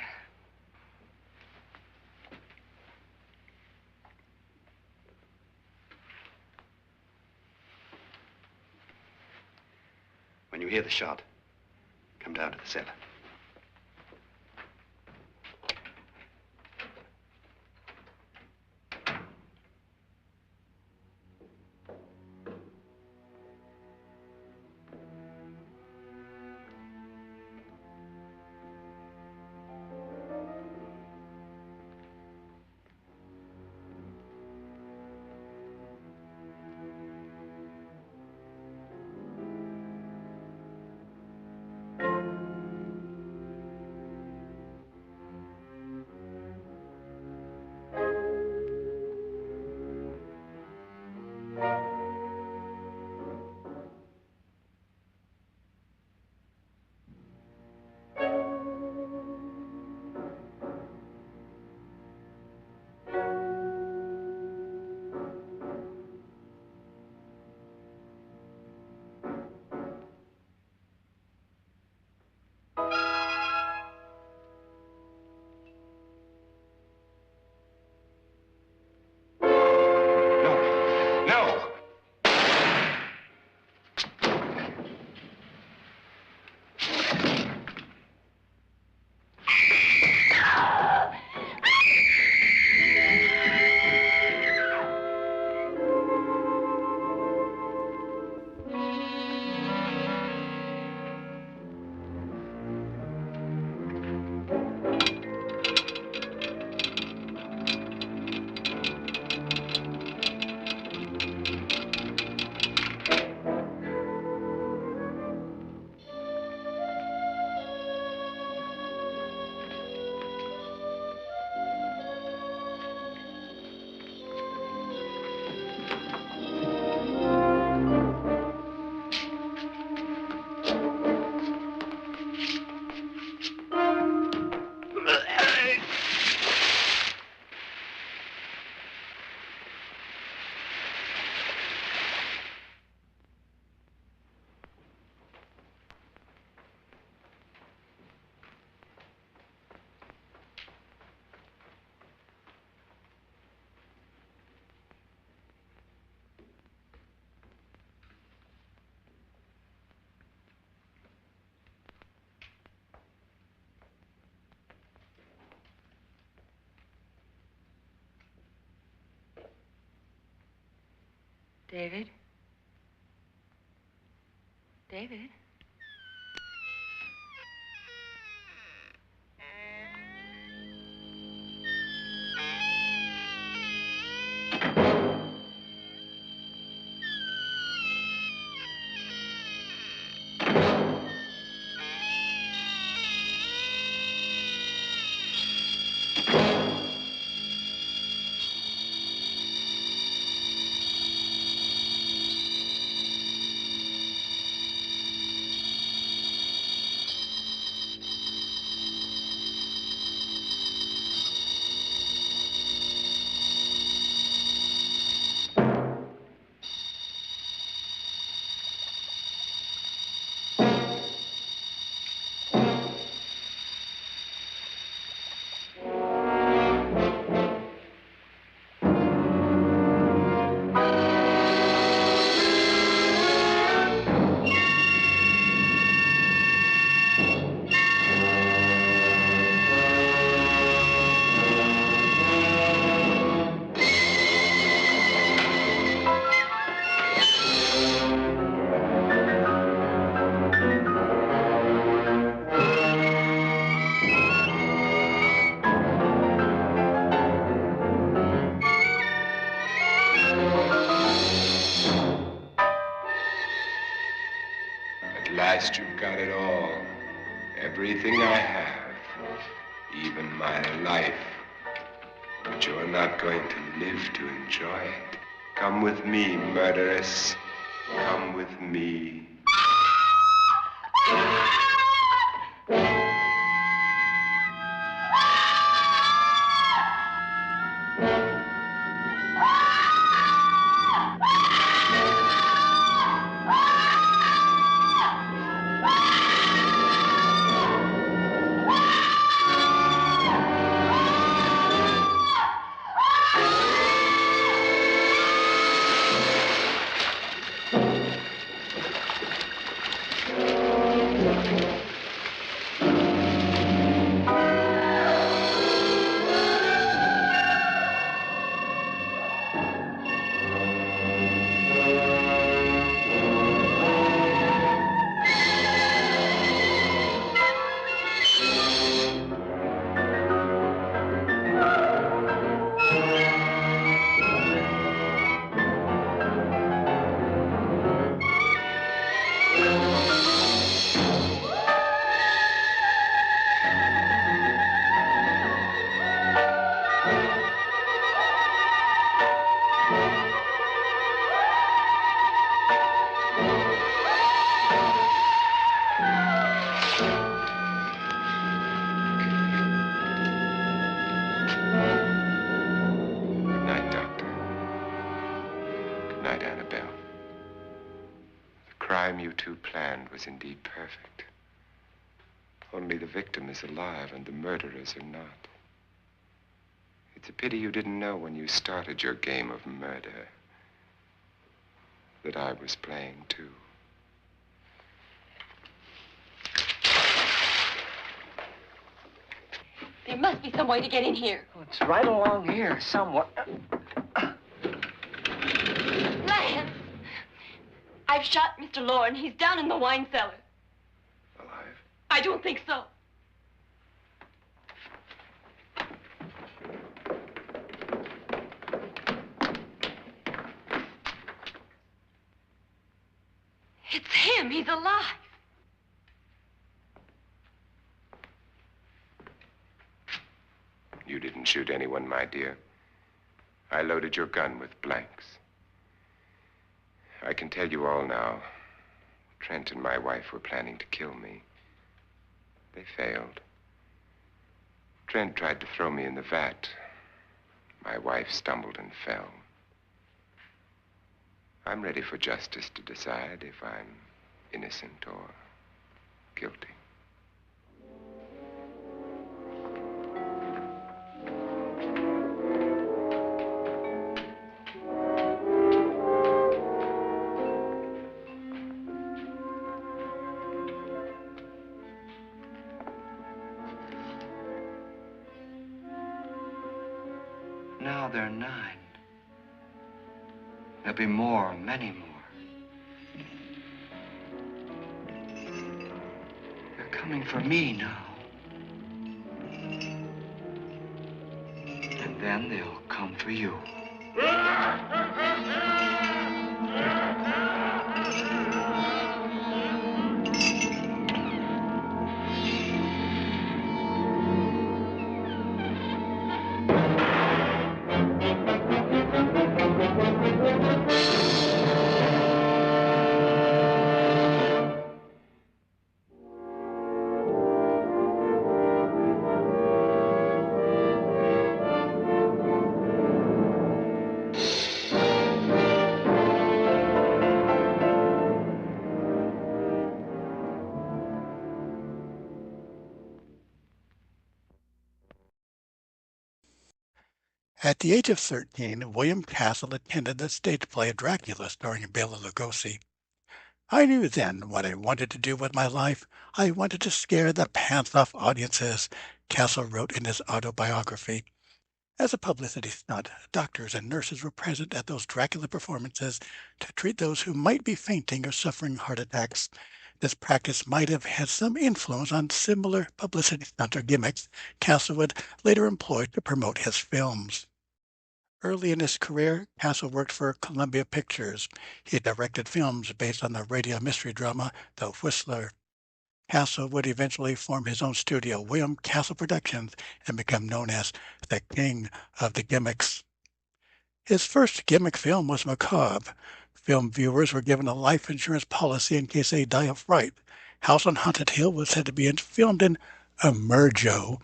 When you hear the shot, come down to the cellar. David? David? At last you've got it all. Everything I have. Even my life. But you're not going to live to enjoy it. Come with me, murderess. Come with me. Was indeed perfect. Only the victim is alive and the murderers are not. It's a pity you didn't know when you started your game of murder that I was playing too. There must be some way to get in here. Oh, it's right along here, somewhere. Lance! I've shot Mr. Loren. He's down in the wine cellar. Alive? I don't think so. It's him. He's alive. You didn't shoot anyone, my dear. I loaded your gun with blanks. I can tell you all now. Trent and my wife were planning to kill me. They failed. Trent tried to throw me in the vat. My wife stumbled and fell. I'm ready for justice to decide if I'm innocent or guilty. Now they're 9. There'll be more, many more. They're coming for me now. And then they'll come for you. At the age of 13, William Castle attended the stage play of Dracula starring Bela Lugosi. I knew then what I wanted to do with my life. I wanted to scare the pants off audiences, Castle wrote in his autobiography. As a publicity stunt, doctors and nurses were present at those Dracula performances to treat those who might be fainting or suffering heart attacks. This practice might have had some influence on similar publicity stunt or gimmicks Castle would later employ to promote his films. Early in his career, Castle worked for Columbia Pictures. He directed films based on the radio mystery drama The Whistler. Castle would eventually form his own studio, William Castle Productions, and become known as the King of the Gimmicks. His first gimmick film was macabre. Film viewers were given a life insurance policy in case they die of fright. House on Haunted Hill was said to be filmed in emergo,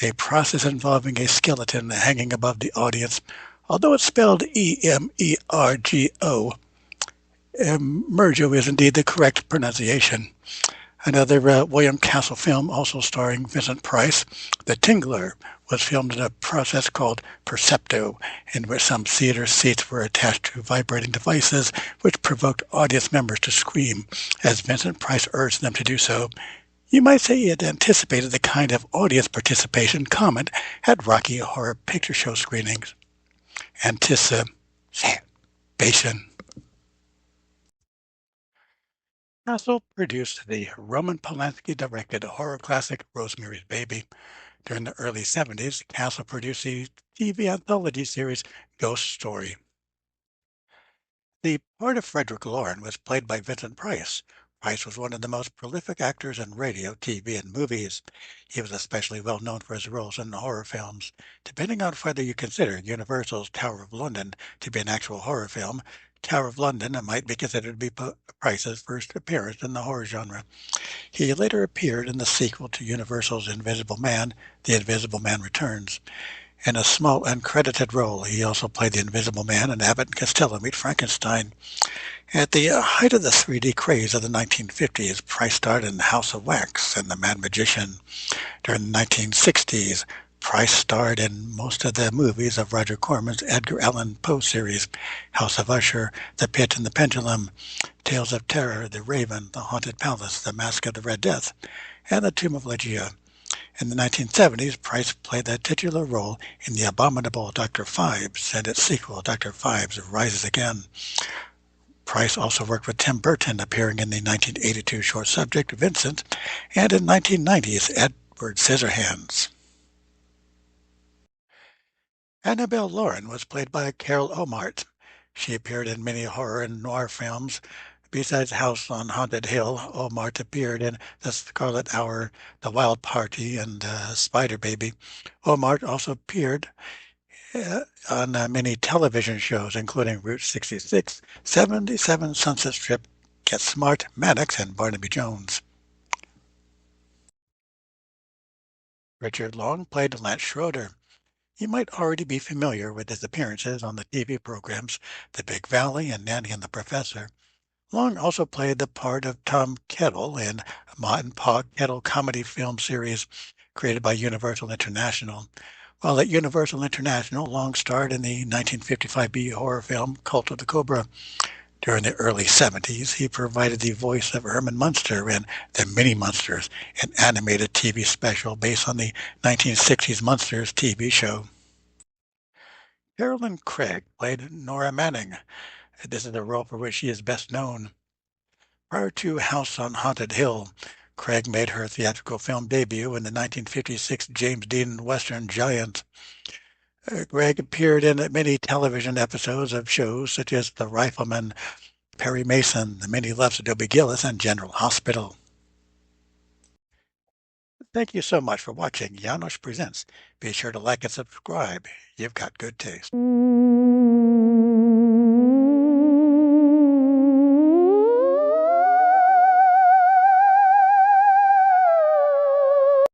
a process involving a skeleton hanging above the audience. Although it's spelled E-M-E-R-G-O, emergo is indeed the correct pronunciation. Another William Castle film, also starring Vincent Price, The Tingler, was filmed in a process called Percepto, in which some theater seats were attached to vibrating devices which provoked audience members to scream, as Vincent Price urged them to do so. You might say he had anticipated the kind of audience participation common at Rocky Horror Picture Show screenings. Anticipation. Castle produced the Roman Polanski-directed horror classic Rosemary's Baby. During the early 70s, Castle produced the TV anthology series Ghost Story. The part of Frederick Loren was played by Vincent Price. Price was one of the most prolific actors in radio, TV, and movies. He was especially well known for his roles in horror films. Depending on whether you consider Universal's Tower of London to be an actual horror film, Tower of London might be considered to be Price's first appearance in the horror genre. He later appeared in the sequel to Universal's Invisible Man, The Invisible Man Returns. In a small uncredited role, he also played the Invisible Man in Abbott and Costello Meet Frankenstein. At the height of the 3D craze of the 1950s, Price starred in House of Wax and The Mad Magician. During the 1960s, Price starred in most of the movies of Roger Corman's Edgar Allan Poe series, House of Usher, The Pit and the Pendulum, Tales of Terror, The Raven, The Haunted Palace, The Mask of the Red Death, and The Tomb of Ligeia. In the 1970s, Price played the titular role in The Abominable Dr. Phibes and its sequel, Dr. Phibes Rises Again. Price also worked with Tim Burton, appearing in the 1982 short subject Vincent, and in 1990's Edward Scissorhands. Annabelle Lauren was played by Carol Omart. She appeared in many horror and noir films. Besides House on Haunted Hill, Omart appeared in The Scarlet Hour, The Wild Party, and Spider Baby. Omart also appeared on many television shows, including Route 66, 77 Sunset Strip, Get Smart, Maddox, and Barnaby Jones. Richard Long played Lance Schroeder. You might already be familiar with his appearances on the TV programs The Big Valley and Nanny and the Professor. Long also played the part of Tom Kettle in Ma and Pa Kettle comedy film series created by Universal International. While at Universal International, Long starred in the 1955 B horror film Cult of the Cobra. During the early 70s, he provided the voice of Herman Munster in The Mini Munsters, an animated TV special based on the 1960s Munsters TV show. Carolyn Craig played Nora Manning. This is the role for which she is best known. Prior to House on Haunted Hill, Craig made her theatrical film debut in the 1956 James Dean Western Giant. Craig appeared in many television episodes of shows such as The Rifleman, Perry Mason, The Many Loves of Dobie Gillis, and General Hospital. Thank you so much for watching János Presents. Be sure to like and subscribe. You've got good taste.